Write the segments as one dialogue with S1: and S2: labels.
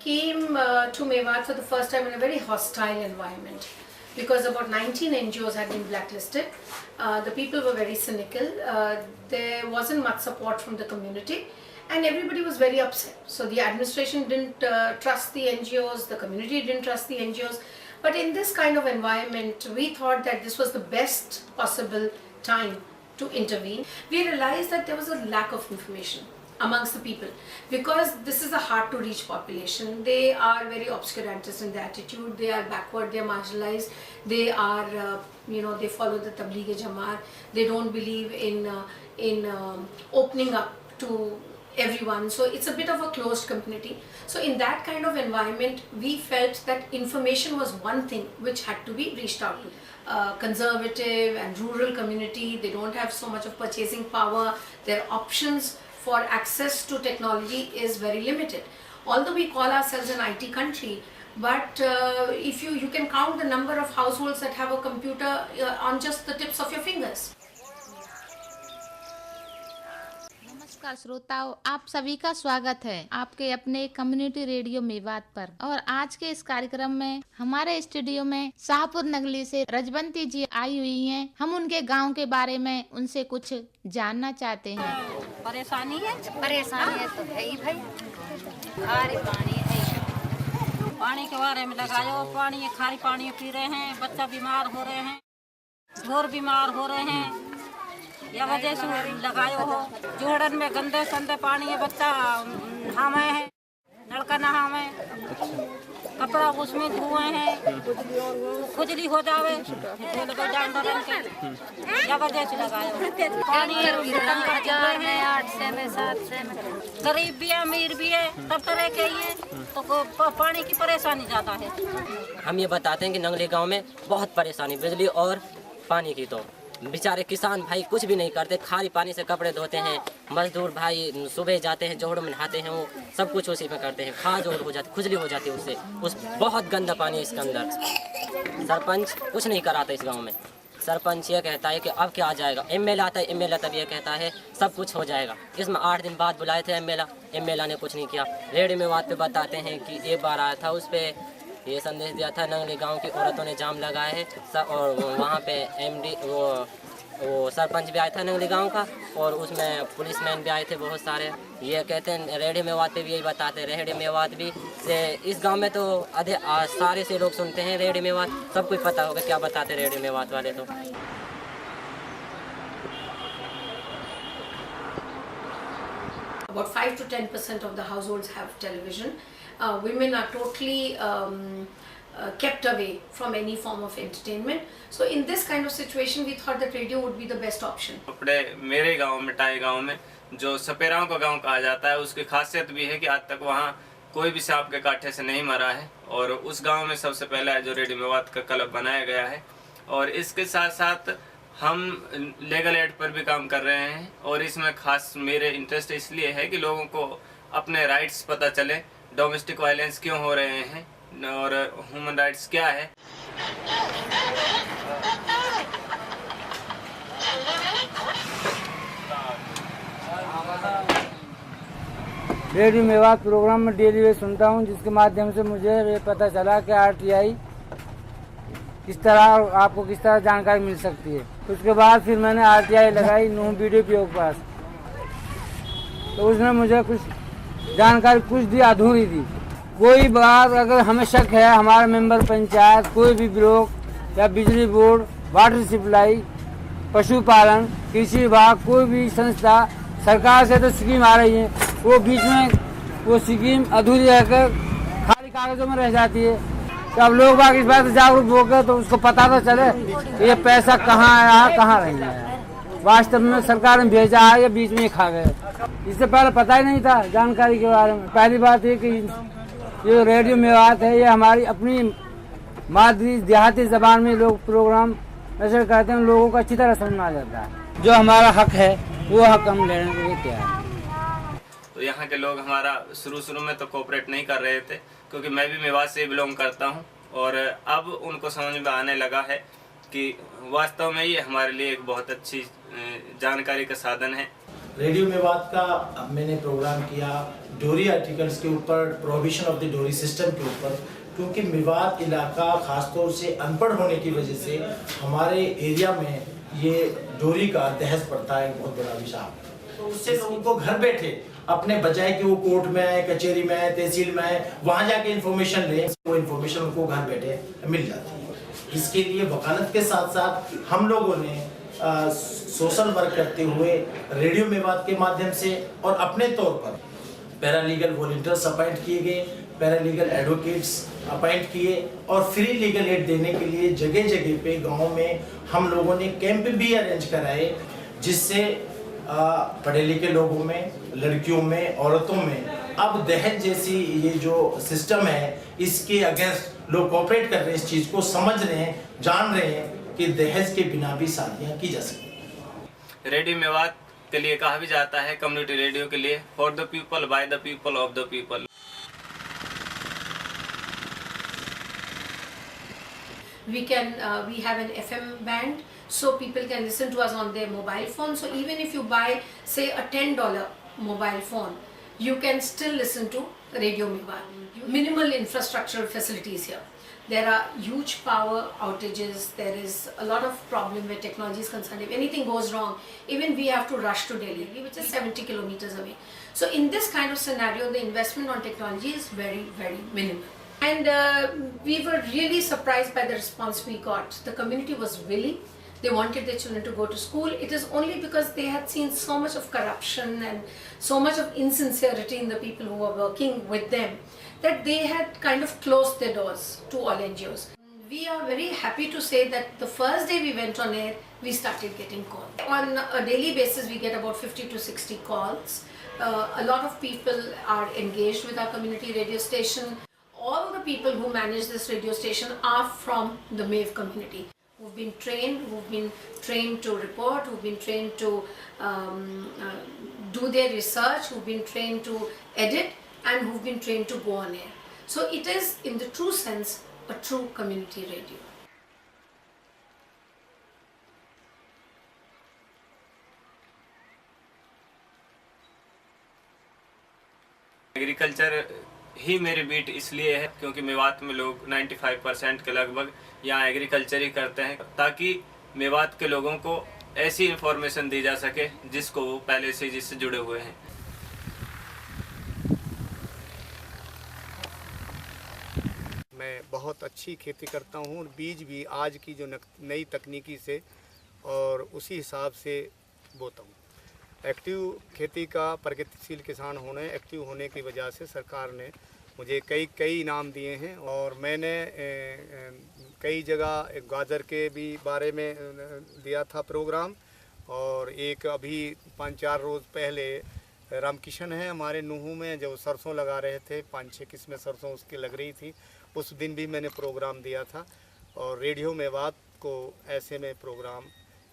S1: came to Mewat for the first time in a very hostile environment because about 19 NGOs had been blacklisted. The people were very cynical. There wasn't much support from the community and everybody was very upset. So the administration didn't trust the NGOs, the community didn't trust the NGOs. But in this kind of environment, we thought that this was the best possible time to intervene. We realized that there was a lack of information amongst the people because this is a hard to reach population. They are very obscurantist in their attitude, they are backward, they are marginalized, they are they follow the Tabligh-e-Jamaat, they don't believe in opening up to everyone, so it's a bit of a closed community. So in that kind of environment, we felt that information was one thing which had to be reached out to. Conservative and rural community, they don't have so much of purchasing power, their options for access to technology is very limited. Although we call ourselves an IT country, but if you can count the number of households that have a computer on just the tips of your fingers.
S2: नमस्कार श्रोताओं, आप सभी का स्वागत है आपके अपने community radio Mewat पर। और आज के इस कार्यक्रम में हमारे स्टूडियो में शाहपुर नगली से रजवंती जी आई हुई हैं। हम उनके गांव के बारे में उनसे कुछ जानना चाहते हैं।
S3: परेशानी है तो है ही भाई, खारी पानी है। पानी के बारे में लगाओ, पानी खारी पानी पी रहे हैं, बच्चा बीमार हो रहे हैं, ढोर बीमार हो रहे हैं, या वजह से लगायो हो। जोड़न में गंदे संदे पानी है, बच्चा नहावे है, लड़का नहावे, कपड़ा उसमें धुए हैं, खुजली हो जावे, या वजह से लगायो। पानी है 8 से में 7 से में, गरीब भी है अमीर भी है, सब तरह के ही तो पानी की परेशानी ज्यादा है।
S4: हम ये बताते हैं कि नंगली गांव में बहुत परेशानी बिजली और पानी की। तो बेचारे किसान भाई कुछ भी नहीं करते, खाली पानी से कपड़े धोते हैं। मजदूर भाई सुबह जाते हैं, जोड़ों में नहाते हैं, वो सब कुछ उसी में करते हैं। खाज और हो जाती, खुजली हो जाती है उससे। उस बहुत गंदा पानी है इसके अंदर। सरपंच कुछ नहीं कराता इस गांव में। सरपंच ये कहता है कि अब क्या आ जाएगा, एमएलए आता है, एमएलए तब ये कहता है सब कुछ हो जाएगा। इसमें 8 दिन बाद बुलाए थे एमएलए ने कुछ नहीं किया। रेडियो में बात पे बताते हैं कि एक बार आया था, उस पर ये संदेश दिया था नंगली गांव की औरतों ने जाम लगाया है और वहाँ पे एमडी वो सरपंच भी आया था नंगली गांव का, और उसमें पुलिसमैन भी आए थे बहुत सारे। ये कहते हैं रेडियो में बात पे भी यही बताते हैं। रेडियो में बात भी से इस गांव में तो सारे से लोग सुनते हैं रेडियो में बात, सब कुछ पता होगा क्या बताते रेडियो में बात वाले। तो
S1: About 5 to 10% of the households have television. Women are totally kept away from any form of entertainment. So in this kind of situation, we thought that radio would be the best option.
S5: मेरे गांव में, tie गांव में, जो सपेराओं का गांव कहा जाता है, उसकी खासियत भी है कि आज तक वहाँ कोई भी सांप के कांटे से नहीं मरा है। और उस गांव में सबसे पहला जो रेडियो मेवात का क्लब बनाया गया है। और इसके साथ साथ हम लीगल एड पर भी काम कर रहे हैं। और इसमें खास मेरे इंटरेस्ट इसलिए है कि लोगों को अपने राइट्स पता चले, डोमेस्टिक वायलेंस क्यों हो रहे हैं और ह्यूमन राइट्स क्या है।
S6: रेडियो मेवात प्रोग्राम में डेली वे सुनता हूं, जिसके माध्यम से मुझे ये पता चला कि आरटीआई किस तरह आपको किस तरह जानकारी मिल सकती है। उसके बाद फिर मैंने आरटीआई लगाई नूह बीडीपीओ के पास, तो उसने मुझे कुछ जानकारी कुछ दी अधूरी दी। कोई बात अगर हमें शक है, हमारे मेंबर पंचायत, कोई भी ब्लॉक या बिजली बोर्ड, वाटर सप्लाई, पशुपालन, कृषि विभाग, कोई भी संस्था, सरकार से तो स्कीम आ रही है, वो बीच में वो स्कीम अधूरी रहकर खाली कागजों में रह जाती है। तो अब लोग बाग इस बात से जागरूक होकर तो उसको पता तो चले कि ये पैसा कहाँ आया कहाँ नहीं आया, वास्तव में सरकार ने भेजा है या बीच में ही खा गए। इससे पहले पता ही नहीं था जानकारी के बारे में। पहली बात ये कि ये रेडियो मेवात है, ये हमारी अपनी मादरी देहाती जबान में लोग प्रोग्राम नशर करते हैं, लोगों को अच्छी तरह समझ में आ जाता है। जो हमारा हक है वो हक हम लेने के लिए तैयार है।
S5: तो यहाँ के लोग हमारा शुरू में तो कोऑपरेट नहीं कर रहे थे, क्योंकि मैं भी मेवात से बिलोंग करता हूँ। और अब उनको समझ में आने लगा है कि वास्तव में ये हमारे लिए एक बहुत अच्छी जानकारी का साधन है।
S7: रेडियो मेवात का मैंने प्रोग्राम किया डोरी आर्टिकल्स के ऊपर, प्रोहिबिशन ऑफ द डोरी सिस्टम के ऊपर, क्योंकि मेवात इलाका खासतौर से अनपढ़ होने की वजह से हमारे एरिया में ये डोरी का दहेज पड़ता है बहुत बड़ा विषय। तो उससे लोगों को घर बैठे अपने बजाय कि वो कोर्ट में आए, कचहरी में आए, तहसील में आए, वहाँ जाके इन्फॉर्मेशन लें, वो इन्फॉर्मेशन उनको घर बैठे मिल जाती है। इसके लिए वकालत के साथ साथ हम लोगों ने सोशल वर्क करते हुए रेडियो मेवात के माध्यम से और अपने तौर पर पैरालीगल वॉलंटियर्स अपॉइंट किए गए, पैरालीगल एडवोकेट्स अपॉइंट किए और फ्री लीगल एड देने के लिए जगह जगह पे गाँव में हम लोगों ने कैंप भी अरेंज कराए, जिससे पढ़े लिखे लोगों में, लड़कियों में, औरतों में अब दहेज जैसी ये जो सिस्टम है इसके अगेंस्ट लोग कोऑपरेट कर रहे हैं, इस चीज़ को समझ रहे हैं, जान रहे हैं कि दहेज के बिना भी शादियाँ की जा सकती।
S5: रेडियो मेवात के लिए कहा भी जाता है कम्युनिटी रेडियो के लिए, for the people, by the people, of the people.
S1: We have an FM band, so people can listen to us on their mobile phone. So even if you buy, say, a $10 mobile phone, you can still listen to Radio Mewaat. Minimal infrastructural facilities here. There are huge power outages. There is a lot of problem where technology is concerned. If anything goes wrong, even we have to rush to Delhi, which is 70 kilometers away. So in this kind of scenario, the investment on technology is very, very minimal. And we were really surprised by the response we got. The community was willing. They wanted their children to go to school. It is only because they had seen so much of corruption and so much of insincerity in the people who were working with them that they had kind of closed their doors to all NGOs. We are very happy to say that the first day we went on air, we started getting calls. On a daily basis, we get about 50 to 60 calls. A lot of people are engaged with our community radio station. All the people who manage this radio station are from the Maeve community, who've been trained to report, who've been trained to do their research, who've been trained to edit, and who've been trained to go on air. So it is, in the true sense, a true community radio.
S5: Agriculture ही मेरी beat इसलिए है क्योंकि मेवात में लोग 95% के लगभग यहाँ एग्रीकल्चर ही करते हैं, ताकि मेवात के लोगों को ऐसी इंफॉर्मेशन दी जा सके जिसको वो पहले से जिससे जुड़े हुए हैं।
S8: मैं बहुत अच्छी खेती करता हूँ और बीज भी आज की जो नई तकनीकी से और उसी हिसाब से बोता हूँ। एक्टिव खेती का प्रगतिशील किसान होने, एक्टिव होने की वजह से सरकार ने मुझे कई इनाम दिए हैं और मैंने कई जगह गाजर के भी बारे में दिया था प्रोग्राम। और एक अभी 5-4 रोज़ पहले रामकिशन है हमारे नूहू में, जो सरसों लगा रहे थे, 5-6 किस्में सरसों उसकी लग रही थी, उस दिन भी मैंने प्रोग्राम दिया था। और रेडियो मेवात को ऐसे में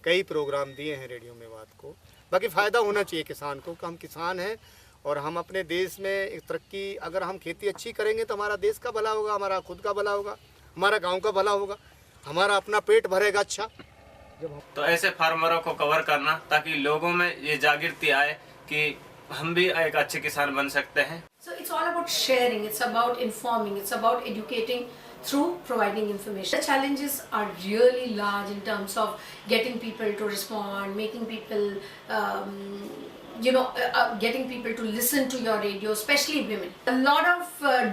S8: कई प्रोग्राम दिए हैं रेडियो मेवात को। बाकी फ़ायदा होना चाहिए किसान को कि हम किसान हैं और हम अपने देश में एक तरक्की, अगर हम खेती अच्छी करेंगे तो हमारा देश का भला होगा, हमारा खुद का भला होगा, हमारा गांव का भला होगा, हमारा अपना पेट भरेगा। अच्छा,
S5: तो ऐसे फार्मरों को कवर करना ताकि लोगों में ये जागृति आए कि हम भी एक अच्छे किसान बन सकते हैं।
S1: So it's all about sharing, it's about informing, it's about educating through providing information. The challenges are really large in terms of getting people to respond, making people, getting people to listen to your radio, especially women. A lot of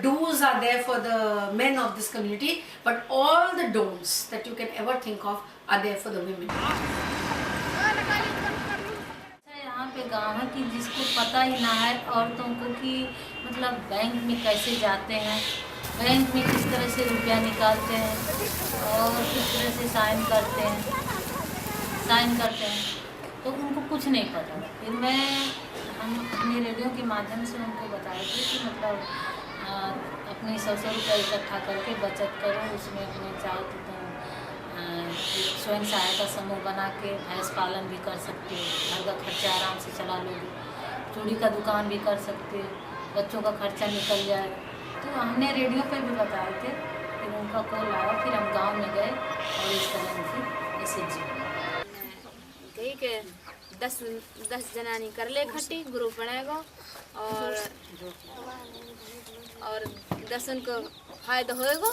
S1: do's are there for the men of this community, but all the don'ts that you can ever think of are there for the women.
S3: यहाँ पे गाँव है कि जिसको पता ही ना है औरतों को कि मतलब बैंक में कैसे जाते हैं, बैंक में किस तरह से रुपया निकालते हैं और किस तरह से साइन करते हैं, तो उनको कुछ नहीं पता। फिर हम अपने रेडियो के माध्यम से उनको बताए थे कि मतलब अपने 100 रुपये इकट्ठा करके बचत करो, उसमें अपने चाहो तो स्वयं सहायता समूह बना के भैंस पालन भी कर सकते हो, घर का खर्चा आराम से चला लोगे, चूड़ी का दुकान भी कर सकते हो, बच्चों का खर्चा निकल जाएगा। तो हमने रेडियो पे भी बताए थे, फिर उनका कॉल आया, फिर हम गांव में गए और इस तरह की मैसेज
S9: 10 जनानी कर ले इकट्ठी, ग्रुप बनेगा और 10 उनको फायदा होएगा।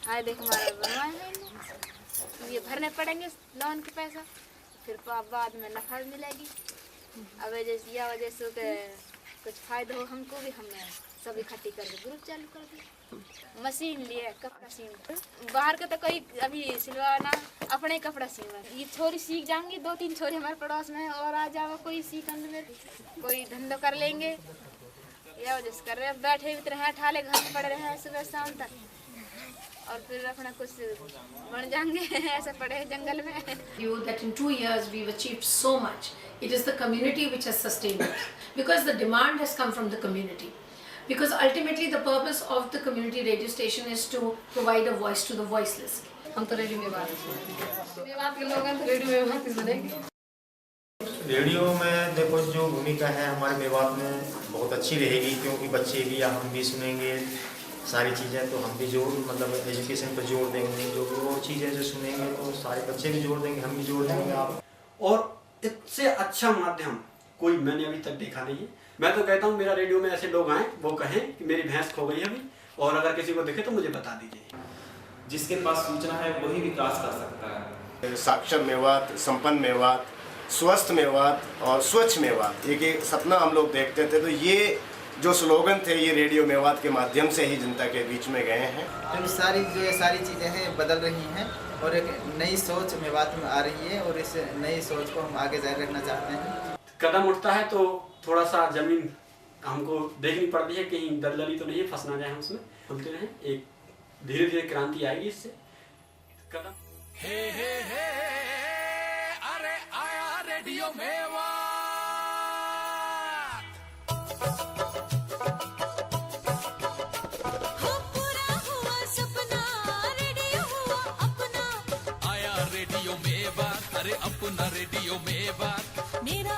S9: फायदे हमारा बनवाए हैं, ये भरने पड़ेंगे लोन के पैसा, फिर बाद में नफा मिलेगी। अब जैसे यह वजह से कुछ फायदा हो हमको भी, हमने सब इकट्ठी करके ग्रुप चालू कर दिया। मशीन लिए कपड़ा सीन, बाहर का तो कोई अभी सिलवाना, अपने ही कपड़ा सीना। ये छोरी सीख जाएंगी, 2-3 छोरी हमारे पड़ोस में और आ जाओ कोई सीखने में, कोई धंधा कर लेंगे। यह वजह से कर रहे हैं, बैठे भी रहे ठाले घर में पड़े रहे सुबह शाम तक और फिर अपना कुछ बन जाएंगे ऐसे पड़े जंगल में।
S1: You that in 2 years we've achieved so much. It is the community which has sustained us because the demand has come from the community. Because ultimately the purpose of the community radio station is to provide a voice to the voiceless. हम तो radio में बात के लोग हैं तो radio में बात सुनेंगे।
S7: रेडियो में देखो जो भूमिका है हमारे मेवात में बहुत अच्छी रहेगी, क्योंकि बच्चे भी या हम भी सुनेंगे सारी चीज़ें, तो हम भी जोर मतलब एजुकेशन पर जोर देंगे। जो भी वो चीज़ें जो सुनेंगे तो सारे बच्चे भी जोर देंगे, हम भी जोर देंगे। आप
S10: और इससे अच्छा माध्यम कोई मैंने अभी तक देखा नहीं है। मैं तो कहता हूँ मेरा रेडियो में ऐसे लोग आएँ वो कहें कि मेरी भैंस खो गई है अभी, और अगर किसी को दिखे तो मुझे बता दीजिए।
S11: जिसके पास सूचना है वही विकास कर सकता है।
S12: साक्षर मेवात, संपन्न मेवात, स्वस्थ मेवात और स्वच्छ मेवात, एक सपना हम लोग देखते थे। तो ये जो स्लोगन थे ये रेडियो मेवात के माध्यम से ही जनता के बीच में गए हैं।
S13: तो सारी चीज़ें हैं बदल रही हैं और एक नई सोच मेवात में आ रही है और इस नई सोच को हम आगे जारी रखना चाहते हैं।
S10: कदम उठता है तो थोड़ा सा जमीन हमको देखनी पड़ती है, कहीं दलदली तो नहीं है, फंस ना जाए हम उसमें। हम तो हैं एक धीरे धीरे क्रांति आएगी इससे। कदम
S14: अरे आया रेडियो मेवात। रेडियो मेवात, अरे अपना रेडियो मेवात, मेरा